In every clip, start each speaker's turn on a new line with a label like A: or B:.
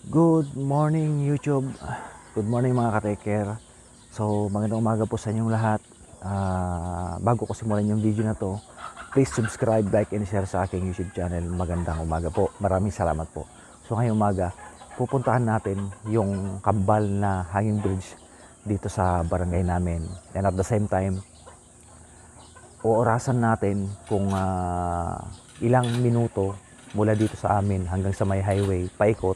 A: Good morning YouTube. Good morning mga ka-taker. So magandang umaga po sa inyong lahat. Bago ko simulan yung video na to, please subscribe, like, and share sa aking YouTube channel. Magandang umaga po. Maraming salamat po. So ngayong umaga, pupuntahan natin yung kambal na hanging bridge dito sa barangay namin. And at the same time, oorasan natin kung ilang minuto mula dito sa amin hanggang sa may highway, paikot.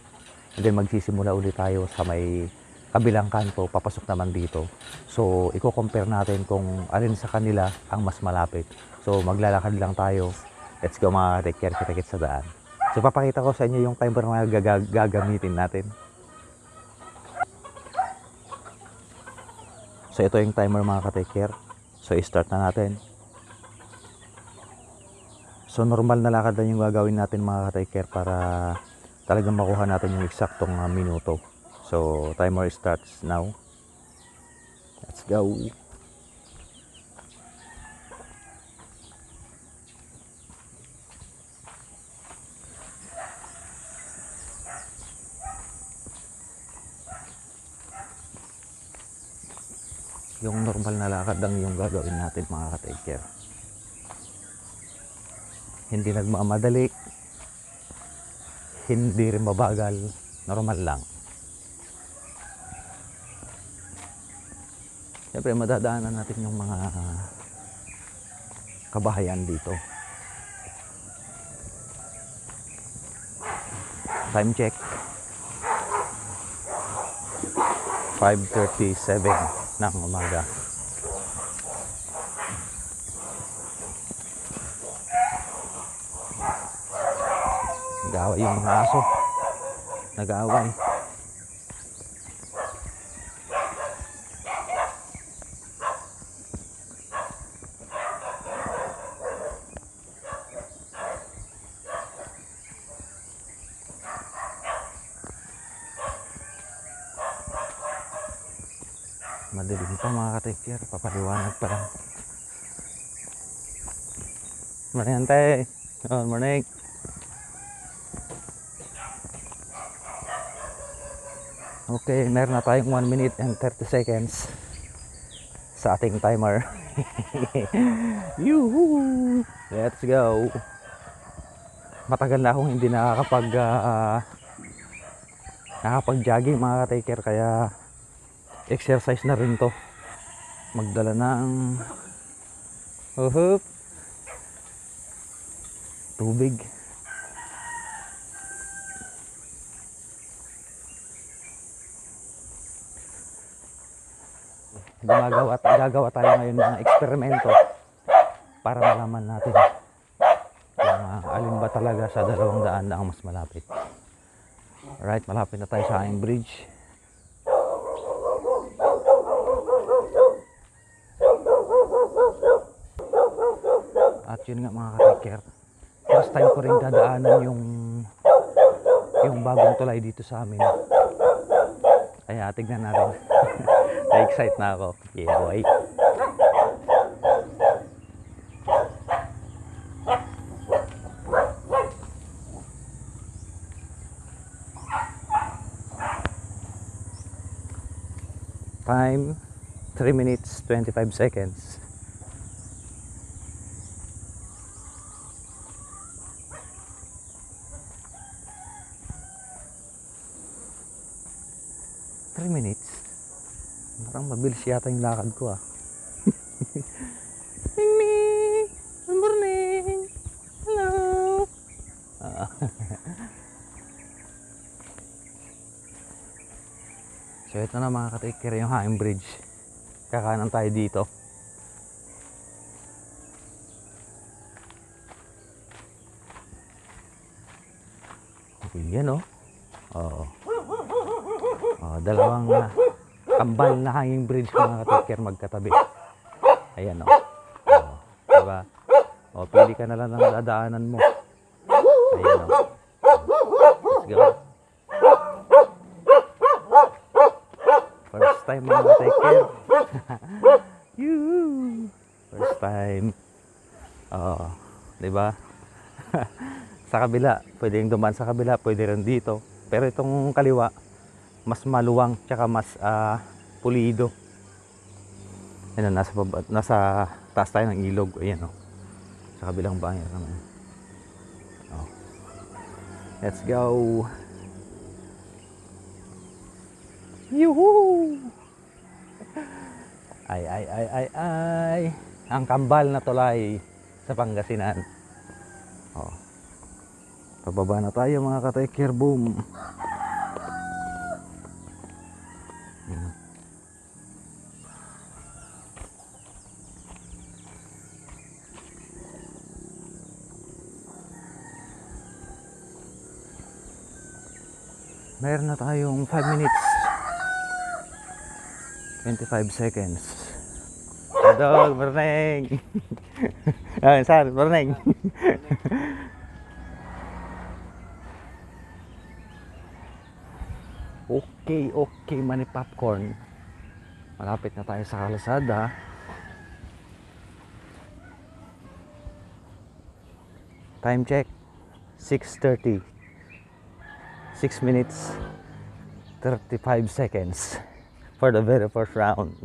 A: And then magsisimula ulit tayo sa may kabilang kanto, papasok naman dito. So, i-compare natin kung alin sa kanila ang mas malapit. So, maglalakad lang tayo. Let's go mga take care, kita-kits sa daan. So, papakita ko sa inyo yung timer na gagamitin natin. So, ito yung timer mga ka-take care. So, i-start na natin. So, normal na lakad lang yung gagawin natin mga ka-take care para talagang makuha natin yung eksaktong minuto. So, timer starts now. Let's go. Yung normal na lakad lang yung gagawin natin mga ka-take care. Hindi nagmamadali, hindi rin mabagal, normal lang. Siyempre madadaanan natin yung mga kabahayan dito. Time check, 5:37 ng umaga. Nag-aaway yung mga aso. Nag-aaway. Madilim pa mga ka-take-care. Papaliwanag pa lang. Morning, ante. Good morning. Okay, meron na tayong 1 minute and 30 seconds sa ating timer. Yuhu! Let's go! Matagal na akong hindi nakakapag-jogging mga ka-taker, kaya exercise na rin to. Magdala ng tubig. Gagawa tayo ngayon ng eksperimento para malaman natin kung alin ba talaga sa 200 na ang mas malapit. Alright, malapit na tayo sa hanging bridge. At yun nga mga ka-taker, first time ko rin dadaanan yung bagong tulay dito sa amin. Kaya tignan natin. Na-excite na ako. Yeah, boy. Time 3 minutes 25 seconds. Minutes. Parang mabilis yata yung lakad ko ah. Ming Ming! Good morning! Hello! So ito na mga ka-taker yung hanging bridge. Kakanan tayo dito. Yan oh. Oo. Dalawang kambal na hanging bridge mga ka-taker magkatabi. Ayan o. Diba? Pili ka na lang ng dadaanan mo. Ayan o. Let's go. First time mga ka-taker. First time. Diba? Sa kabila, pwede yung dumaan sa kabila, pwede rin dito. Pero itong kaliwa, mas maluwang tsaka mas pulido. Ayan, nasa taas tayo ng ilog. Ayan o. Sa kabilang bahay naman. Oh. Let's go. Yuhuu! Ay. Ang kambal na tulay sa Pangasinan. Oh. Pababa na tayo mga ka-Teker Boom. Meron na tayong 5 minutes 25 seconds. Dog, morning. Ay, sir, morning. Okay, mani popcorn. Malapit na tayo sa kalsada. Time check 6:30. 6 minutes 35 seconds for the very first round.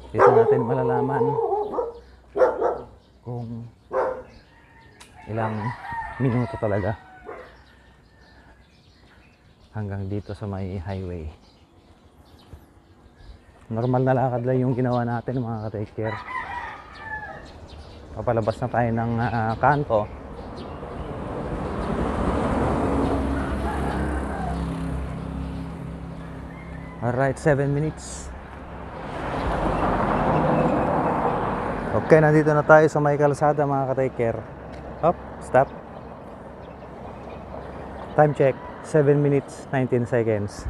A: Dito natin malalaman kung ilang minuto talaga hanggang dito sa may highway. Normal na lakad lang yung ginawa natin mga ka-Teker. Papalabas na tayo ng kanto. Alright, 7 minutes. Okay, nandito na tayo sa may kalsada mga ka-Teker. Hop, stop. Time check 7 minutes 19 seconds.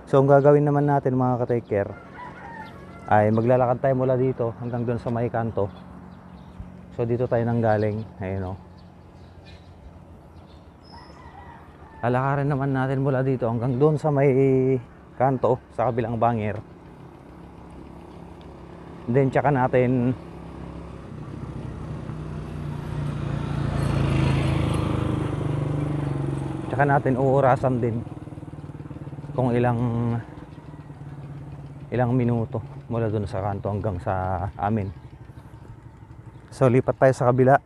A: So ang gagawin naman natin mga ka-Teker ay maglalakad tayo mula dito hanggang doon sa may kanto. So dito tayo nanggaling, ayun o. Lalakarin naman natin mula dito hanggang doon sa may kanto, sa kabilang bangir. Then tsaka natin uurasan din kung ilang minuto mula doon sa kanto hanggang sa amin. So lipat tayo sa kabila.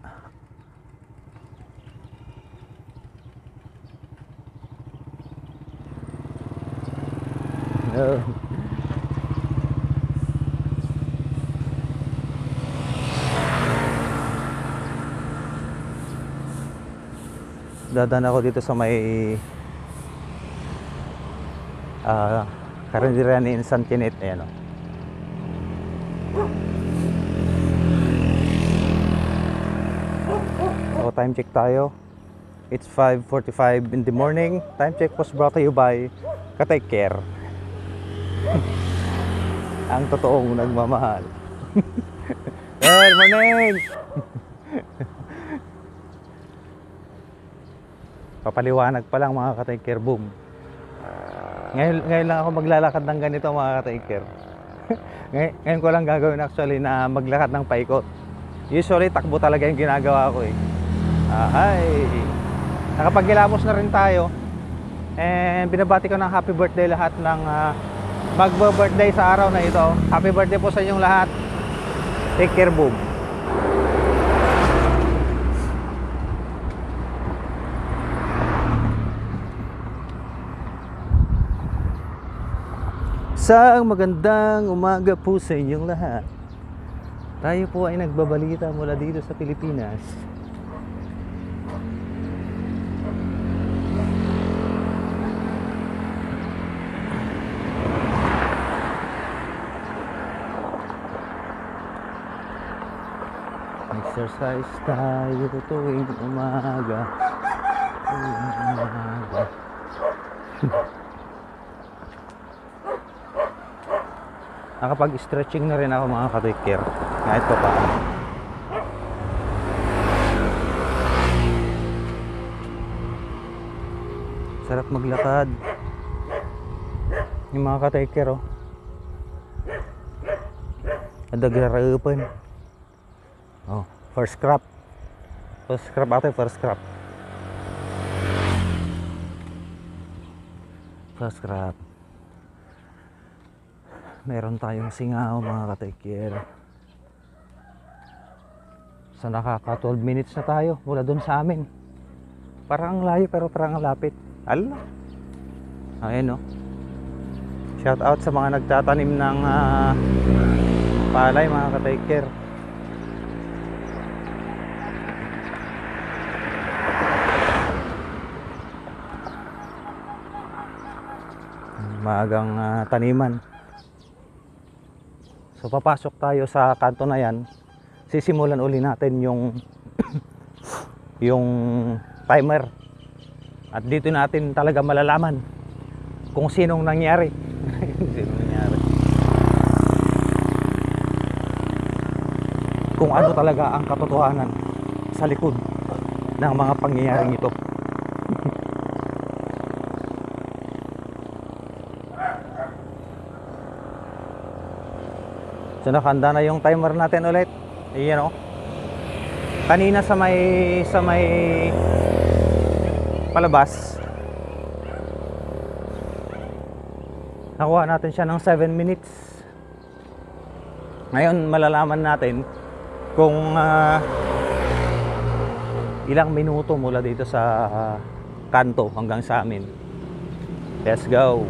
A: Dadaan ako dito sa may Karinderian in San Kenneth. Ayan o. So time check tayo. It's 5:45 in the morning. Time check was brought to you by ka-Teker. Ang totoong nagmamahal. Good morning. Papaliwanag pa lang mga ka-Teker Boom. Ngayon lang ako maglalakad ng ganito mga ka-Teker. Ngayon ko lang gagawin actually na maglakad ng paikot. Usually takbo talaga yung ginagawa ko eh. Nakapagkilamos na rin tayo. And binabati ko ng happy birthday lahat ng magbo-birthday sa araw na ito. Happy birthday po sa inyong lahat. Take care, Boom. Isang magandang umaga po sa inyong lahat. Tayo po ay nagbabalita mula dito sa Pilipinas. Exercise tayo tuwing umaga. Nakapag-stretching na rin ako mga ka-Teker. Kahit pa paano. Sarap maglakad. Yung mga ka-Teker oh. Adagrarapan. Oh, first crop. First crop ate, first crop. First crop. Meron tayong singaw mga katekyer. So nakaka 12 minutes na tayo mula dun sa amin. Parang ang layo pero parang ang lapit. Ala. Ayun, no. Shout out sa mga nagtatanim ng palay mga ka-taker. Maagang taniman. So papasok tayo sa kanto na yan. Sisimulan uli natin yung yung timer. At dito natin talaga malalaman kung sinong nangyari. Sinong nangyari. Kung ano talaga ang katotohanan sa likod ng mga pangyayaring ito. So nakanda na yung timer natin ulit. Ayan, oh. Kanina sa may palabas, nakuha natin siya ng 7 minutes. Ngayon malalaman natin kung ilang minuto mula dito sa kanto hanggang sa amin. Let's go.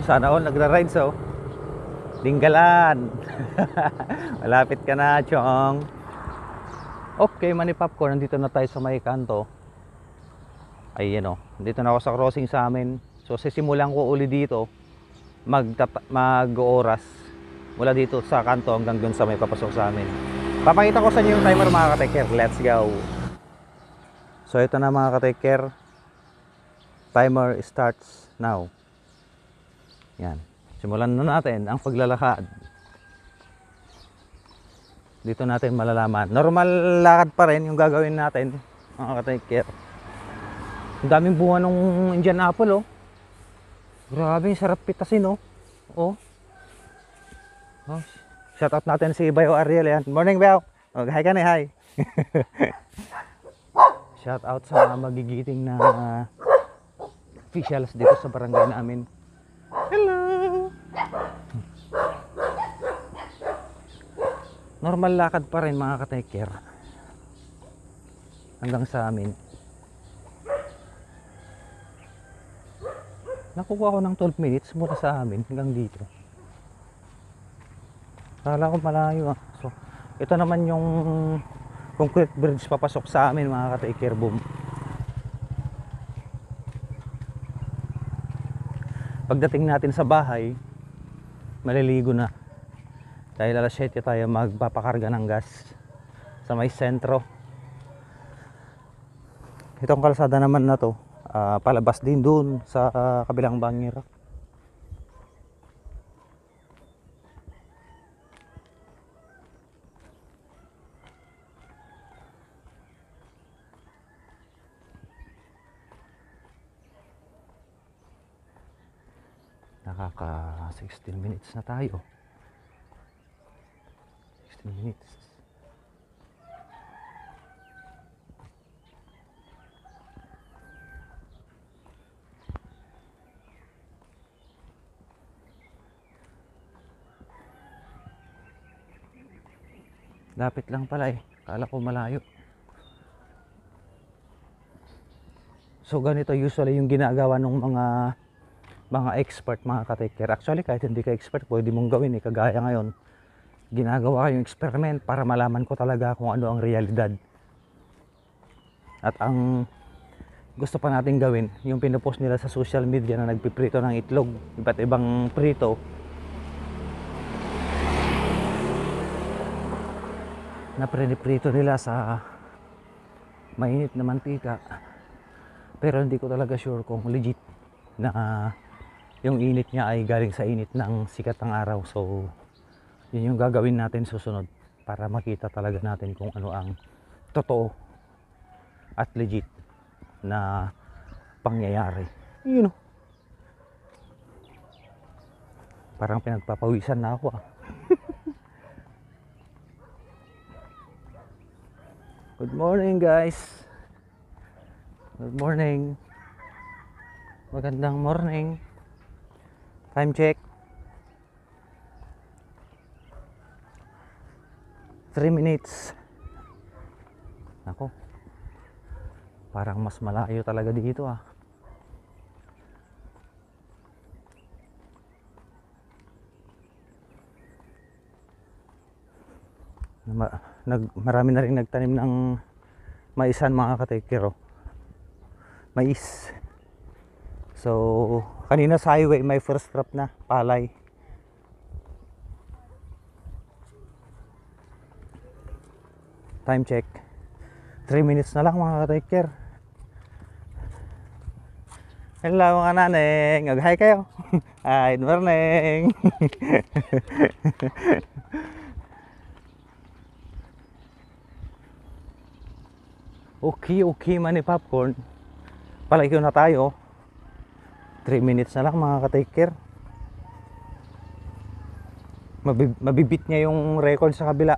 A: Sana all nagra-rides, oh. Dinggalan. Malapit ka na, Chong. Okay, Manny Popcorn, nandito na tayo sa may kanto. Ayan, oh. Dito na ako sa crossing sa amin. So sisimulan ko uli dito mag-oras mula dito sa kanto hanggang dun sa may papasok sa amin. Papakita ko sa inyo yung timer mga ka-taker. Let's go. So ito na mga ka-taker. Timer starts now. Yan. Simulan na natin ang paglalakad. Dito natin malalaman. Normal lakad pa rin yung gagawin natin, mga ka-taker. Ang daming bunga ng Indian apple, oh. Grabe, sarap pitasin, oh. Oh. Oh. Shout out natin si Bayo Ariel, yan. Morning, Bayo. Oh, hi ka na, hi. Shout out sa mga magigiting na officials dito sa barangay namin. Hello. Normal lakad pa rin mga ka-taker hanggang sa amin. Nakuha ko ng 12 minutes mula sa amin hanggang dito. Kala ko malayo, ah. So ito naman yung concrete bridge papasok sa amin mga ka-taker. Boom. Pagdating natin sa bahay, maliligo na. Dahil alas 7 tayo magpapakarga ng gas sa may sentro. Itong kalsada naman na to, palabas din dun sa kabilang bangir. Nakaka 16 minutes na tayo. 16 minutes. Lapit lang pala, eh. Kala ko malayo. So ganito usually yung ginagawa ng mga expert, mga ka-taker. Actually kahit hindi ka expert, pwede mong gawin, eh. Kagaya ngayon, ginagawa yung experiment para malaman ko talaga kung ano ang realidad. At ang gusto pa natin gawin, yung pinupost nila sa social media na nagpiprito ng itlog, iba't ibang prito, na priniprito nila sa mainit na mantika. Pero hindi ko talaga sure kung legit na yung init niya ay galing sa init ng sikat ng araw. So yun yung gagawin natin susunod para makita talaga natin kung ano ang totoo at legit na pangyayari. You know, Parang pinagpapawisan na ako ah. Good morning guys. Good morning. Magandang morning. Time check. 3 minutes. Ako. Parang mas malayo talaga dito ah. Marami na rin nagtanim ng maisan mga katekero. Mais. So, kanina sa highway may first crop na palay. Time check. 3 minutes na lang mga ka-taker. Hello mga naneng. Mag-hi kayo. Hi, good morning. Okay, mani popcorn. Palagi na tayo. 3 minutes na lang mga ka-taker. Mabibit niya yung record sa kabila.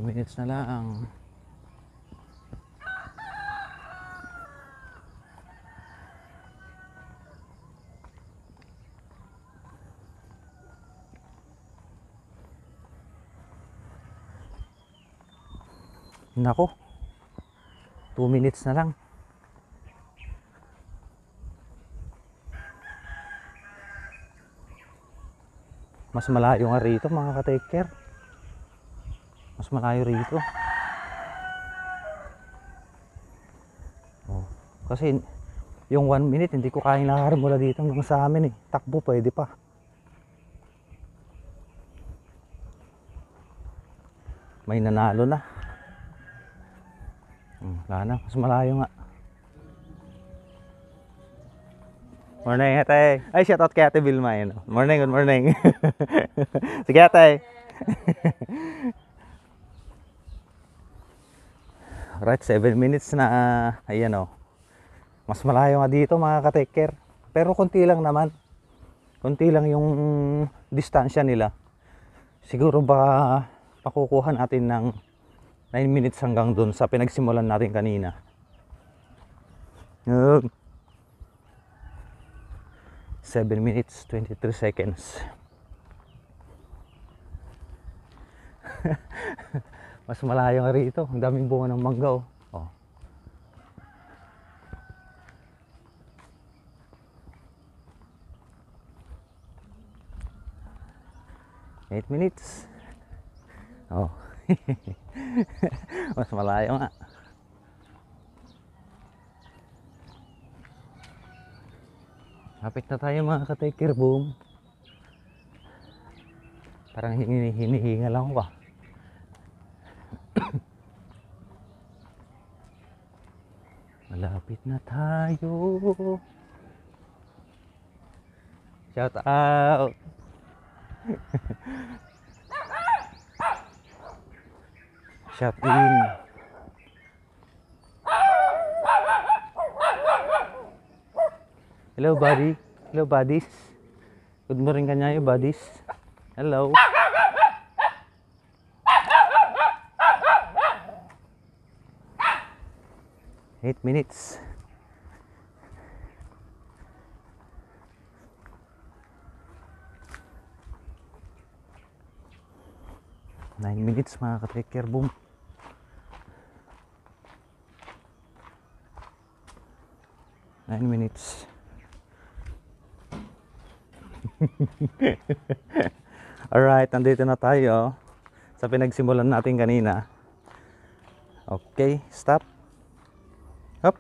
A: Minutes na lang. Nako. 2 minutes na lang. Mas malayo nga rito mga ka-taker. Mas malayo rito. Oh, kasi yung 1 minute hindi ko kayang lakarin mula dito hanggang sa amin eh. Takbo pwede pa. May nanalo na. Wala na, mas malayo nga. Morning ate. Ay, shout out kay ate Vilma yun. Morning, good morning. Sige ate. Right, 7 minutes na, ayan o. Mas malayo nga dito mga ka-taker. Pero konti lang naman. Konti lang yung distansya nila. Siguro baka pakukuha natin ng 9 minutes hanggang dun sa pinagsimulan natin kanina. 7 minutes, 23 seconds. Mas malayo nga rito. Ang daming bunga ng mangga oh. 8 minutes. Oh. Mas malayo nga. Lapit na tayo mga ka-taker boom. Parang hinihinga lang ako ba. Malapit na tayo. Shout out. Shout in. Hello buddy. Hello buddies. Good morning kanyayo buddies. Hello. Eight minutes. Nine minutes mga ka-taker boom. Nine minutes. Alright, nandito na tayo sa pinagsimulan natin kanina. Okay, stop. Up.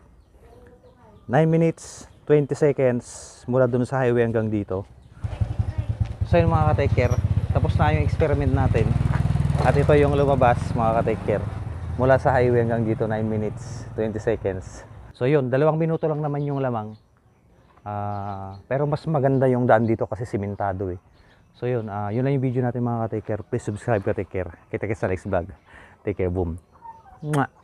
A: 9 minutes, 20 seconds mula dun sa highway hanggang dito. So yun mga ka-taker, tapos na yung experiment natin. At ito yung lumabas mga ka-taker. Mula sa highway hanggang dito, 9 minutes, 20 seconds. So yun, 2 minuto lang naman yung lamang. Pero mas maganda yung daan dito kasi simentado eh. So yun, yun lang yung video natin mga ka-take care. Please subscribe ka, take care. Kita-kits sa next vlog. Take care, boom. Mwah!